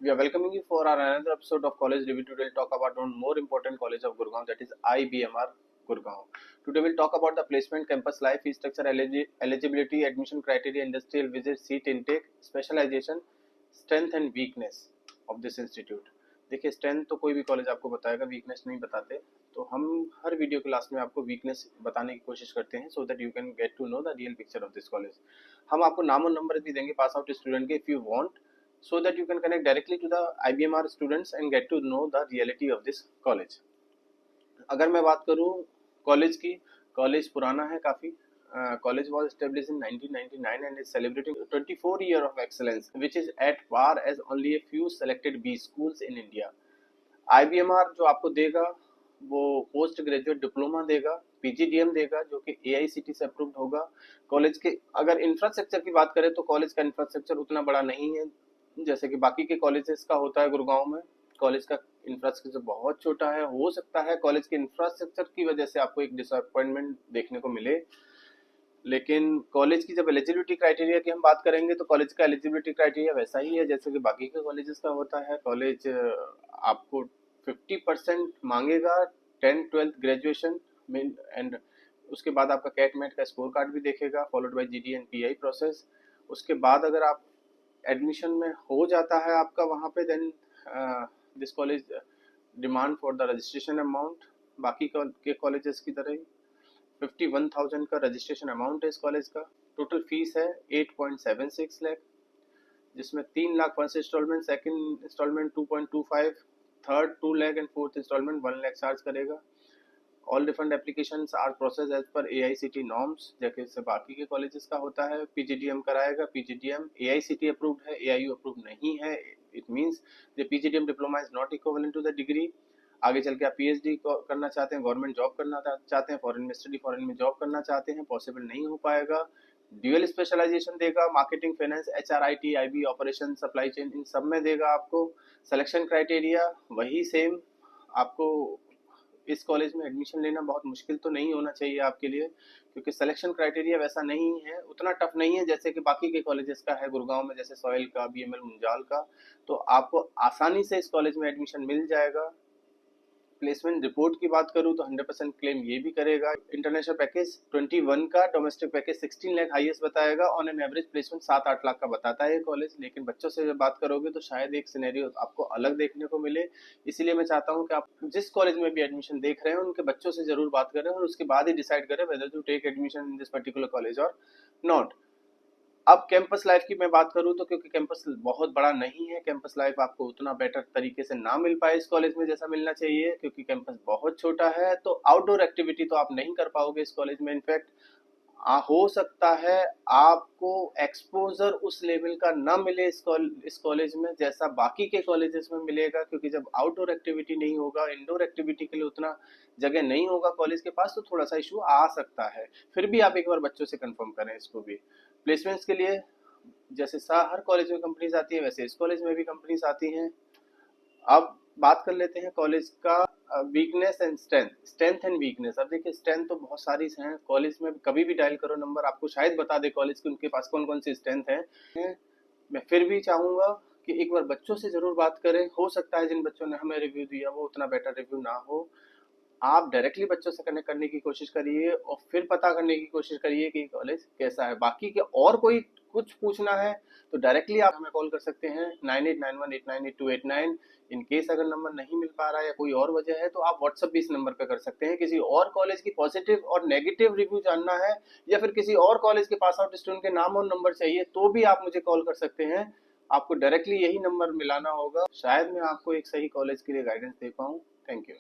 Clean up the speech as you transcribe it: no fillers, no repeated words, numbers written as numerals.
We are welcoming you for our another episode of College Review. Today we'll talk about one more important college of Gurgaon, that is IBMR Gurgaon. Today we'll talk about the placement, campus life, fee structure, eligibility, admission criteria, industrial visit, seat intake, specialization, strength and weakness of this institute. देखिए strength तो कोई भी college आपको बताएगा, weakness नहीं बताते। तो हम हर वीडियो के लास्ट में आपको वीकनेस बताने की कोशिश करते हैं so that you can get to know the real picture of this college. हम आपको नाम और नंबर भी देंगे पास आउट स्टूडेंट के if you want, so that you can connect directly to the IBMR students and get to know the reality of this college। अगर मैं बात करूँ कॉलेज की, कॉलेज पुराना है काफ़ी। College was established in 1999 and is celebrating 24 year of excellence, which is at par as only a few selected B schools in India। IBMR जो आपको देगा वो पोस्ट ग्रेजुएट डिप्लोमा देगा, PGDM देगा जो कि AICTE से अप्रूव्ड होगा। कॉलेज के अगर इंफ्रास्ट्रक्चर की बात करें तो कॉलेज का इंफ्रास्ट्रक्चर उतना बड़ा नहीं है जैसे कि बाकी के कॉलेजेस का होता है। गुड़गांव में कॉलेज का इंफ्रास्ट्रक्चर बहुत छोटा है। हो सकता है कॉलेज के इंफ्रास्ट्रक्चर की वजह से आपको एक डिसअपॉइंटमेंट देखने को मिले, लेकिन कॉलेज की जब एलिजिबिलिटी क्राइटेरिया की हम बात करेंगे तो कॉलेज का एलिजिबिलिटी क्राइटेरिया वैसा ही है जैसे कि बाकी के कॉलेजेस का होता है। कॉलेज आपको 50% मांगेगा 10th-12th ग्रेजुएशन में, एंड उसके बाद आपका कैट मैट का स्कोर कार्ड भी देखेगा, followed by GD and PI process. उसके बाद अगर आप एडमिशन में हो जाता है आपका वहाँ पे, then this college demand for the registration amount बाकी के कॉलेजेस की तरह ही 51,000 का रजिस्ट्रेशन अमाउंट है इस कॉलेज का। टोटल फीस है 8.76 लाख, जिसमें 3 lakh first instalment, second instalment 2.25, third 2 lakh and fourth instalment 1 lakh charge करेगा। All refund applications are process as per AICTE norms, जैसे बाकी के कॉलेजेस का होता है। PGDM कराएगा, PGDM AICTE अप्रूव्ड है, AIU अप्रूव्ड नहीं है। It means the PGDM diploma is not equivalent to the degree. आगे चल के आप PhD करना चाहते हैं, गवर्नमेंट जॉब करना चाहते हैं, फॉरेन में स्टडी, फॉरेन में जॉब करना चाहते हैं, पॉसिबल नहीं हो पाएगा। ड्यूअल स्पेशलाइजेशन देगा, marketing, finance, HRIT, IB, operation, supply chain, इन सब में देगा आपको। सिलेक्शन क्राइटेरिया वही सेम। आपको इस कॉलेज में एडमिशन लेना बहुत मुश्किल तो नहीं होना चाहिए आपके लिए, क्योंकि सिलेक्शन क्राइटेरिया वैसा नहीं है, उतना टफ नहीं है जैसे कि बाकी के कॉलेजेस का है गुड़गांव में, जैसे सॉइल का, BML मुंजाल का। तो आपको आसानी से इस कॉलेज में एडमिशन मिल जाएगा। प्लेसमेंट रिपोर्ट की बात करूं तो 100% क्लेम ये भी करेगा। इंटरनेशनल पैकेज 21 का, डोमेस्टिक पैकेज 16 लाख हाईएस्ट बताएगा। On an average placement 7-8 lakh का बताता है ये कॉलेज, लेकिन बच्चों से जब बात करोगे तो शायद एक सिनेरियो आपको अलग देखने को मिले। इसीलिए मैं चाहता हूं कि आप जिस कॉलेज में भी एडमिशन देख रहे हैं उनके बच्चों से जरूर बात करें और उसके बाद ही डिसाइड करें whether to take admission in this particular college और नॉट। अब कैंपस लाइफ की मैं बात करूं तो क्योंकि कैंपस बहुत बड़ा नहीं है, कैंपस लाइफ आपको उतना बेटर तरीके से ना मिल पाए इस कॉलेज में जैसा मिलना चाहिए, क्योंकि कैंपस बहुत छोटा है। तो आउटडोर एक्टिविटी तो आप नहीं कर पाओगे इस कॉलेज में। इनफैक्ट हो सकता है आपको एक्सपोजर उस लेवल का ना मिले इस कॉलेज में जैसा बाकी के कॉलेजेस में मिलेगा, क्योंकि जब आउटडोर एक्टिविटी नहीं होगा, इंडोर एक्टिविटी के लिए उतना जगह नहीं होगा कॉलेज के पास, तो थोड़ा सा इशू आ सकता है। फिर भी आप एक बार बच्चों से कंफर्म करें इसको भी। प्लेसमेंट्स के लिए जैसे हर कॉलेज में कंपनीज आती है वैसे इस कॉलेज में भी कंपनीज आती हैं। अब बात कर लेते हैं कॉलेज का weakness and strength, strength and weakness. अब देखिए स्ट्रेंथ तो बहुत सारी हैं, कॉलेज में कभी भी डायल करो नंबर आपको शायद बता दे कॉलेज के उनके पास कौन कौन सी स्ट्रेंथ है। मैं फिर भी चाहूंगा कि एक बार बच्चों से जरूर बात करें। हो सकता है जिन बच्चों ने हमें रिव्यू दिया वो उतना बेटर रिव्यू ना हो। आप डायरेक्टली बच्चों से कनेक्ट करने की कोशिश करिए और फिर पता करने की कोशिश करिए कि कॉलेज कैसा है। बाकी के और कोई कुछ पूछना है तो डायरेक्टली आप हमें कॉल कर सकते हैं 9891898289। इन केस अगर नंबर नहीं मिल पा रहा है या कोई और वजह है तो आप व्हाट्सएप भी इस नंबर पर कर सकते हैं। किसी और कॉलेज की पॉजिटिव और नेगेटिव रिव्यू जानना है या फिर किसी और कॉलेज के पास आउट स्टूडेंट के नाम और नंबर चाहिए तो भी आप मुझे कॉल कर सकते हैं। आपको डायरेक्टली यही नंबर मिलाना होगा, शायद मैं आपको एक सही कॉलेज के लिए गाइडेंस दे पाऊँ। Thank you.